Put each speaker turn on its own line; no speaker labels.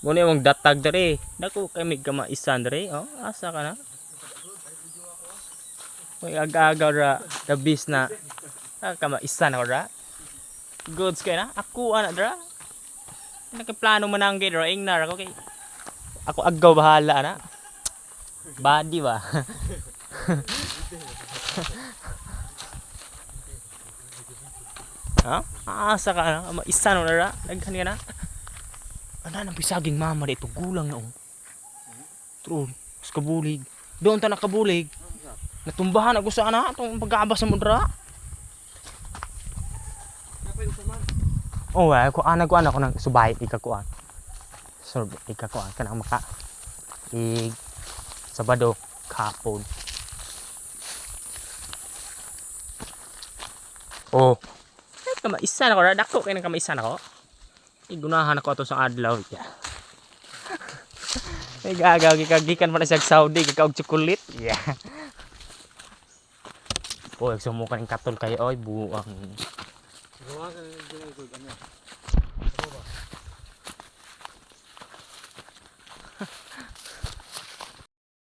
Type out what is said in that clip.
Muna yung datag dere. Dako kay mig kamaisan dere. Oh, asa ka na? May aga-aga ra the beast na. Kamaisan ako ra. Goods kay na. Ako ana dra. Nakaplano mananggid ra ing nar ako kay. Ako agaw bahala na. Body ba? Ha? Asa ka na? Isa no na ra. Daghan ka na. Ana nang pisaging mama dito gulang na oh. True. Sa kabulig. Doon ta nakabulig. Natumbahan ako sa ana tong pag-aabas sa mudra. Oh, ko ana ko nang subay ikakuan. So ikakuan kanang maka Sabado kapon. Oh. Ay kamaisan ako ra dako kay nang kamaisan ako. Igunahan ako ato sa adlaw. Yeah. Ay gagaw gikan man sa Saudi kag chocolate. Yeah. Oh, sumo kaning katol kay oy buang.